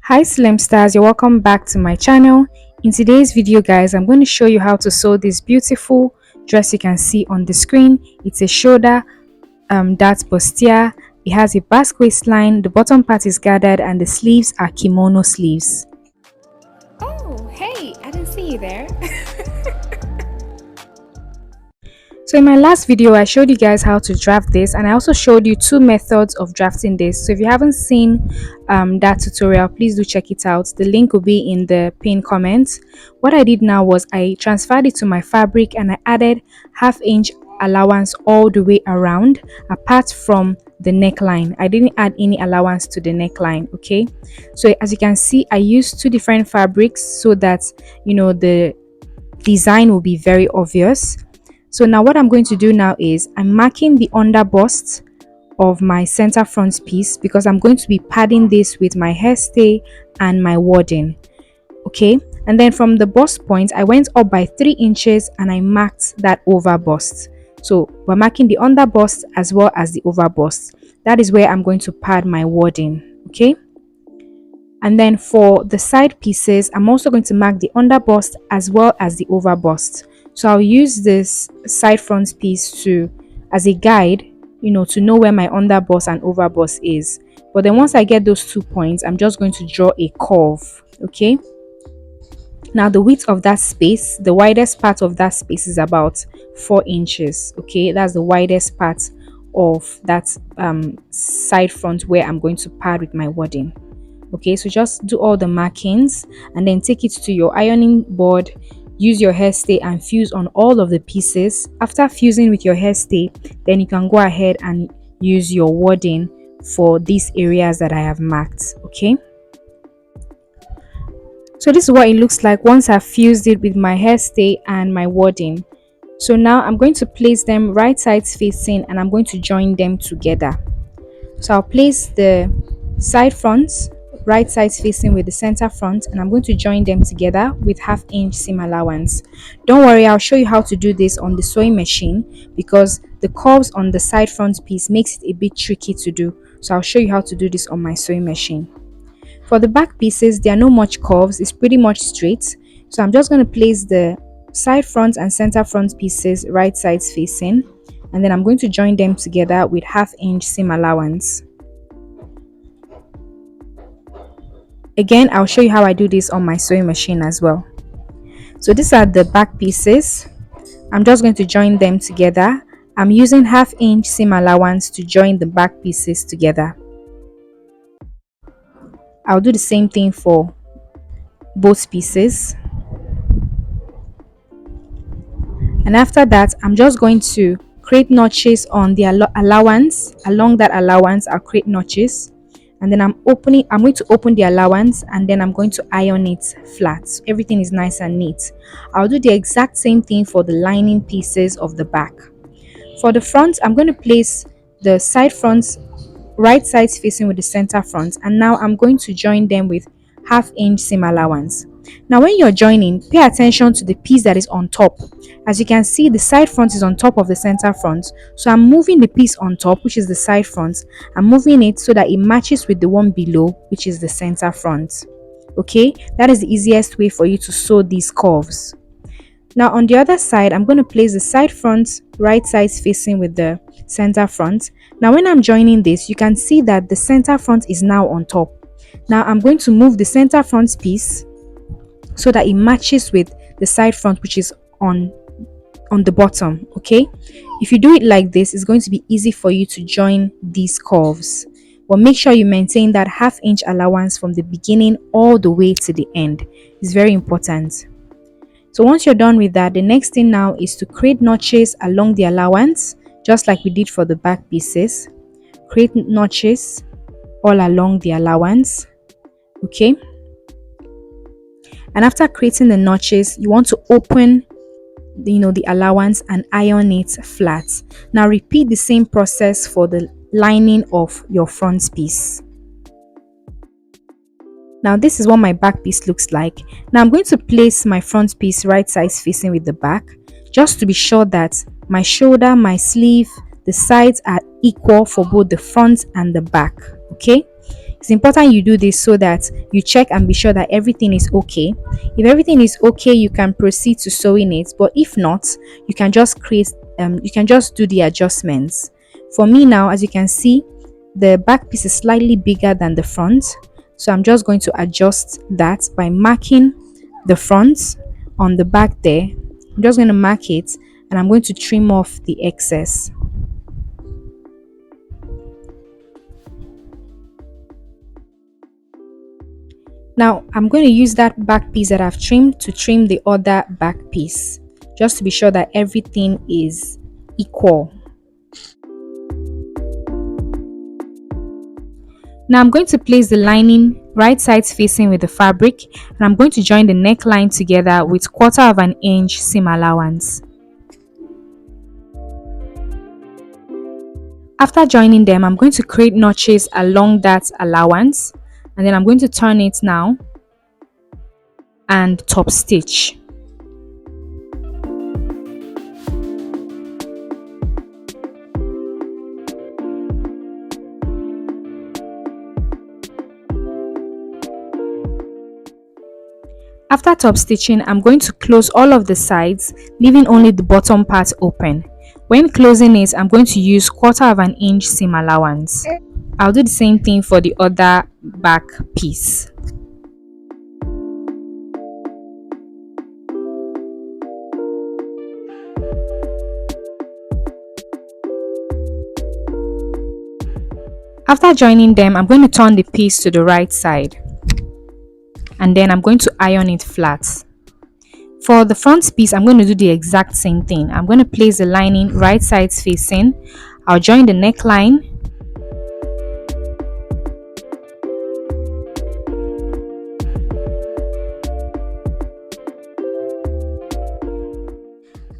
Hi Silem stars, you're welcome back to my channel. In today's video guys, I'm going to show you how to sew this beautiful dress you can see on the screen. It's a shoulder that's bustier. It has a basque waistline, the bottom part is gathered and the sleeves are kimono sleeves. Oh, hey, I didn't see you there. So in my last video, I showed you guys how to draft this, and I also showed you two methods of drafting this. So if you haven't seen that tutorial, please do check it out. The link will be in the pinned comments. What I did now was I transferred it to my fabric and I added ½ inch allowance all the way around, apart from the neckline. I didn't add any allowance to the neckline. Okay, so as you can see, I used two different fabrics so that the design will be very obvious. So now what I'm going to do now is I'm marking the under bust of my center front piece because I'm going to be padding this with my hairstay and my wadding. Okay, and then from the bust point I went up by 3 inches and I marked that over bust. So we're marking the under bust as well as the over bust. That is where I'm going to pad my wadding. Okay, and then for the side pieces I'm also going to mark the under bust as well as the over bust. So I'll use this side front piece to as a guide, to know where my under bust and over bust is. But then once I get those 2 points, I'm just going to draw a curve. Okay, now the width of that space, the widest part of that space is about 4 inches. Okay, that's the widest part of that side front where I'm going to pad with my wadding. Okay, so just do all the markings and then take it to your ironing board. Use your hairstay and fuse on all of the pieces. After fusing with your hairstay, then you can go ahead and use your wadding for these areas that I have marked. Okay, so this is what it looks like once I've fused it with my hairstay and my wadding. So now I'm going to place them right sides facing and I'm going to join them together. So I'll place the side fronts right sides facing with the center front and I'm going to join them together with ½ inch seam allowance. Don't worry, I'll show you how to do this on the sewing machine because the curves on the side front piece makes it a bit tricky to do. So I'll show you how to do this on my sewing machine. For the back pieces, there are no much curves, it's pretty much straight. So I'm just going to place the side front and center front pieces right sides facing and then I'm going to join them together with ½ inch seam allowance. Again, I'll show you how I do this on my sewing machine as well. So these are the back pieces. I'm just going to join them together. I'm using ½ inch seam allowance to join the back pieces together. I'll do the same thing for both pieces. And after that, I'm just going to create notches on the allowance. Along that allowance, I'll create notches. And then I'm going to open the allowance and then I'm going to iron it flat. So everything is nice and neat. I'll do the exact same thing for the lining pieces of the back. For the front, I'm going to place the side fronts right sides facing with the center front, and now I'm going to join them with ½ inch seam allowance. Now when you're joining, pay attention to the piece that is on top. As you can see, the side front is on top of the center front, so I'm moving the piece on top, which is the side front. I'm moving it so that it matches with the one below, which is the center front. Okay, that is the easiest way for you to sew these curves. Now on the other side, I'm going to place the side front right sides facing with the center front. Now when I'm joining this, you can see that the center front is now on top. Now I'm going to move the center front piece so that it matches with the side front, which is on the bottom. Okay, if you do it like this, it's going to be easy for you to join these curves, but make sure you maintain that ½ inch allowance from the beginning all the way to the end. It's very important. So once you're done with that, the next thing now is to create notches along the allowance, just like we did for the back pieces. Create notches all along the allowance. Okay, and after creating the notches, you want to open the allowance and iron it flat. Now repeat the same process for the lining of your front piece. Now this is what my back piece looks like. Now I'm going to place my front piece right sides facing with the back, just to be sure that my shoulder, my sleeve, the sides are equal for both the front and the back. Okay, It's important you do this so that you check and be sure that everything is okay. If everything is okay, you can proceed to sewing it. But if not, you can just you can just do the adjustments. For me now, as you can see, the back piece is slightly bigger than the front. So I'm just going to adjust that by marking the front on the back there. I'm just going to mark it and I'm going to trim off the excess. Now I'm going to use that back piece that I've trimmed to trim the other back piece, just to be sure that everything is equal. Now I'm going to place the lining right sides facing with the fabric, and I'm going to join the neckline together with 1/4 inch seam allowance. After joining them, I'm going to create notches along that allowance, and then I'm going to turn it now and top stitch. After top stitching, I'm going to close all of the sides, leaving only the bottom part open. When closing it, I'm going to use 1/4 inch seam allowance. I'll do the same thing for the other back piece. After joining them, I'm going to turn the piece to the right side, and then I'm going to iron it flat. For the front piece, I'm going to do the exact same thing. I'm going to place the lining right sides facing. I'll join the neckline.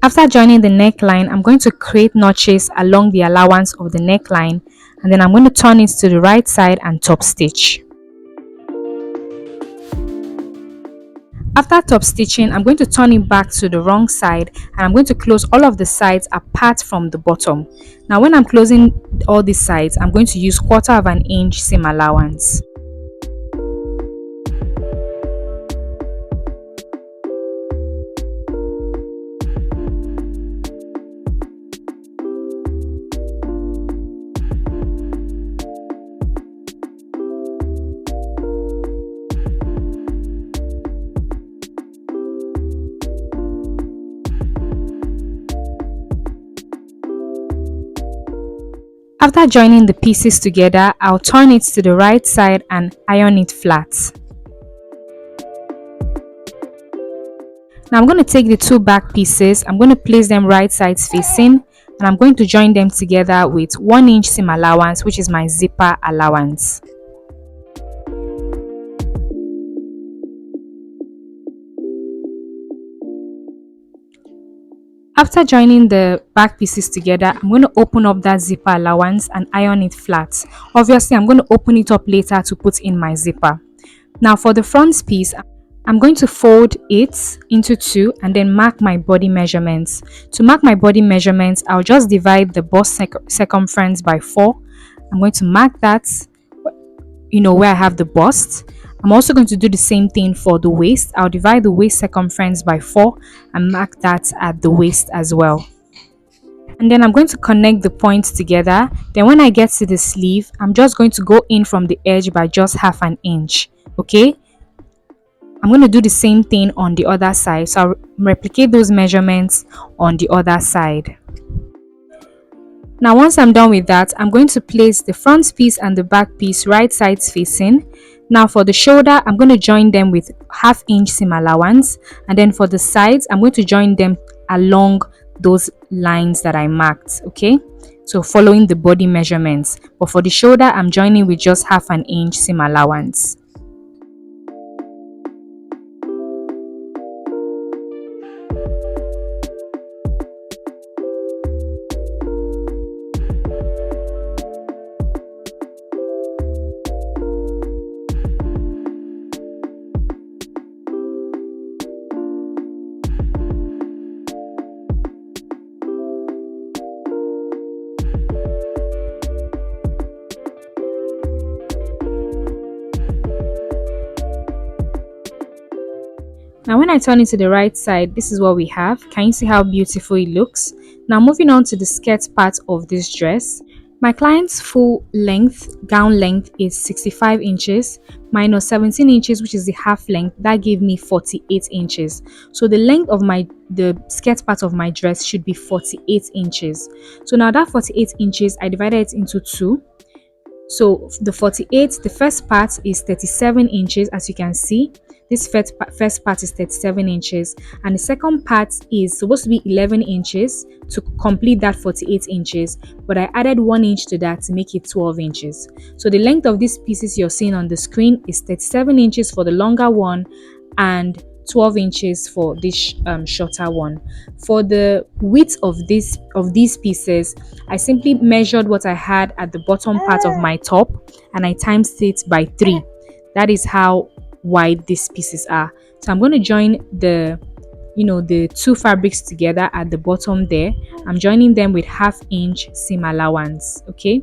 After joining the neckline, I'm going to create notches along the allowance of the neckline, and then I'm going to turn it to the right side and top stitch. After top stitching, I'm going to turn it back to the wrong side, and I'm going to close all of the sides apart from the bottom. Now when I'm closing all these sides, I'm going to use 1/4 inch seam allowance. After joining the pieces together, I'll turn it to the right side and iron it flat. Now I'm going to take the two back pieces, I'm going to place them right sides facing, and I'm going to join them together with 1 inch seam allowance, which is my zipper allowance. After joining the back pieces together, I'm going to open up that zipper allowance and iron it flat. Obviously, I'm going to open it up later to put in my zipper. Now for the front piece, I'm going to fold it into two and then mark my body measurements. To mark my body measurements, I'll just divide the bust circumference by 4. I'm going to mark that, where I have the bust. I'm also going to do the same thing for the waist. I'll divide the waist circumference by 4 and mark that at the waist as well. And then I'm going to connect the points together. Then when I get to the sleeve, I'm just going to go in from the edge by just 1/2 inch. Okay? I'm going to do the same thing on the other side. So I'll replicate those measurements on the other side. Now once I'm done with that, I'm going to place the front piece and the back piece right sides facing. Now for the shoulder, I'm going to join them with 1/2 inch seam allowance, and then for the sides, I'm going to join them along those lines that I marked. Okay, so following the body measurements, but for the shoulder, I'm joining with just 1/2 inch seam allowance. Now when I turn it to the right side, this is what we have. Can you see how beautiful it looks? Now moving on to the skirt part of this dress. My client's full length, gown length is 65 inches minus 17 inches, which is the half length. That gave me 48 inches. So the length of the skirt part of my dress should be 48 inches. So now that 48 inches, I divided it into two. So the 48, the first part is 37 inches, as you can see. This first part is 37 inches, and the second part is supposed to be 11 inches to complete that 48 inches, but I added 1 inch to that to make it 12 inches. So the length of these pieces you're seeing on the screen is 37 inches for the longer one and 12 inches for this shorter one. For the width of these pieces, I simply measured what I had at the bottom part of my top and I times it by 3. That is how wide these pieces are. So I'm going to join the two fabrics together at the bottom there. I'm joining them with 1/2 inch seam allowance. Okay,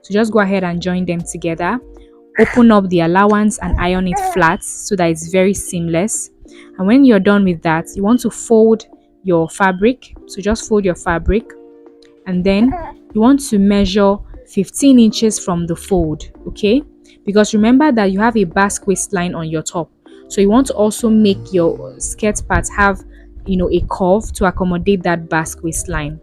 so just go ahead and join them together. Open up the allowance and iron it flat so that it's very seamless. And when you're done with that, you want to fold your fabric. So just fold your fabric, and then you want to measure 15 inches from the fold. Okay, because remember that you have a basque waistline on your top, so you want to also make your skirt part have a curve to accommodate that basque waistline.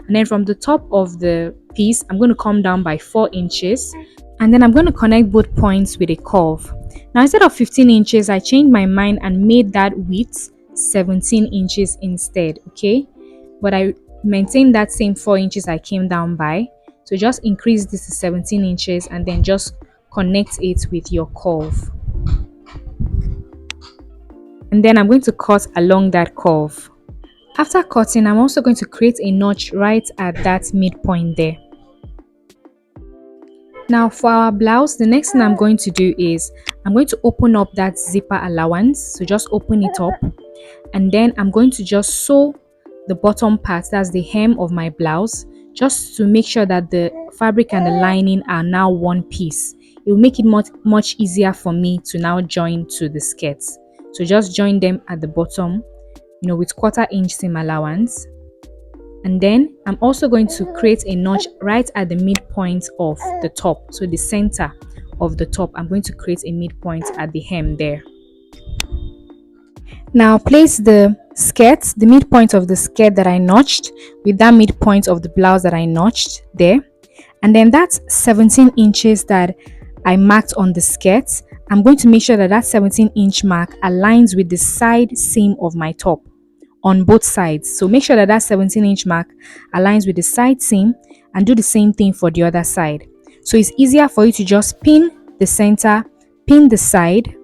And then from the top of the piece, I'm going to come down by 4 inches, and then I'm going to connect both points with a curve. Now instead of 15 inches, I changed my mind and made that width 17 inches instead. Okay, but I maintained that same 4 inches I came down by. So just increase this to 17 inches and then just connect it with your curve. And then I'm going to cut along that curve. After cutting, I'm also going to create a notch right at that midpoint there. Now for our blouse, the next thing I'm going to do is I'm going to open up that zipper allowance. So just open it up, and then I'm going to just sew the bottom part, that's the hem of my blouse, just to make sure that the fabric and the lining are now one piece. It will make it much easier for me to now join to the skirts. So just join them at the bottom, with 1/4 inch seam allowance. And then I'm also going to create a notch right at the midpoint of the top. So the center of the top, I'm going to create a midpoint at the hem there. Now place the midpoint of the skirt that I notched with that midpoint of the blouse that I notched there. And then that's 17 inches that I marked on the skirt. I'm going to make sure that 17-inch mark aligns with the side seam of my top on both sides. So make sure that 17-inch mark aligns with the side seam, and do the same thing for the other side. So it's easier for you to just pin the center, pin the side.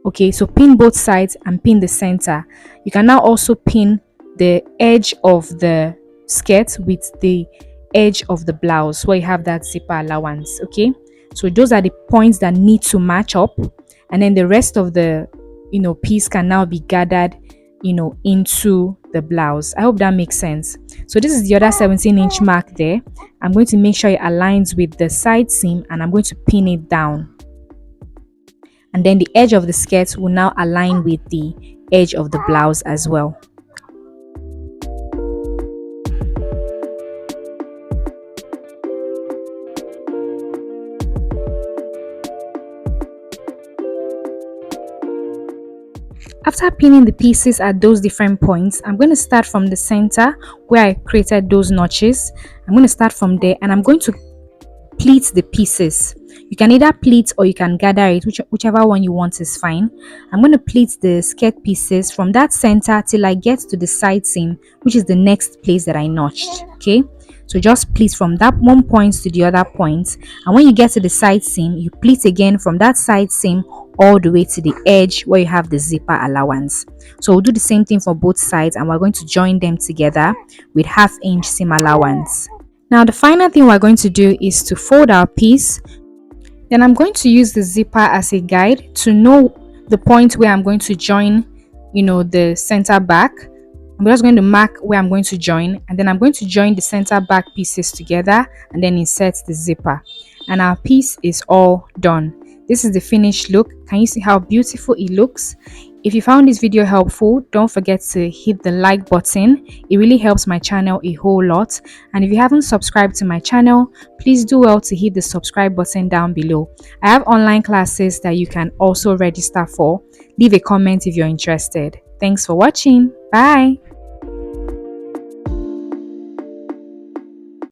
Okay, so pin both sides and pin the center. You can now also pin the edge of the skirt with the edge of the blouse where you have that zipper allowance. Okay, so those are the points that need to match up, and then the rest of the piece can now be gathered into the blouse. I hope that makes sense. So this is the other 17-inch mark there. I'm going to make sure it aligns with the side seam, and I'm going to pin it down. And then the edge of the skirt will now align with the edge of the blouse as well. After pinning the pieces at those different points, I'm going to start from the center where I created those notches. I'm going to start from there, and I'm going to pleat the pieces. You can either pleat or you can gather it, whichever one you want is fine. I'm going to pleat the skirt pieces from that center till I get to the side seam, which is the next place that I notched. Okay, so just pleat from that one point to the other point, and when you get to the side seam, you pleat again from that side seam all the way to the edge where you have the zipper allowance. So we'll do the same thing for both sides, and we're going to join them together with 1/2 inch seam allowance. Now the final thing we're going to do is to fold our piece. Then I'm going to use the zipper as a guide to know the point where I'm going to join the center back. I'm just going to mark where I'm going to join, and then I'm going to join the center back pieces together and then insert the zipper, and our piece is all done. This is the finished look. Can you see how beautiful it looks? If you found this video helpful, don't forget to hit the like button. It really helps my channel a whole lot. And if you haven't subscribed to my channel, please do well to hit the subscribe button down below. I have online classes that you can also register for. Leave a comment if you're interested. Thanks for watching. Bye.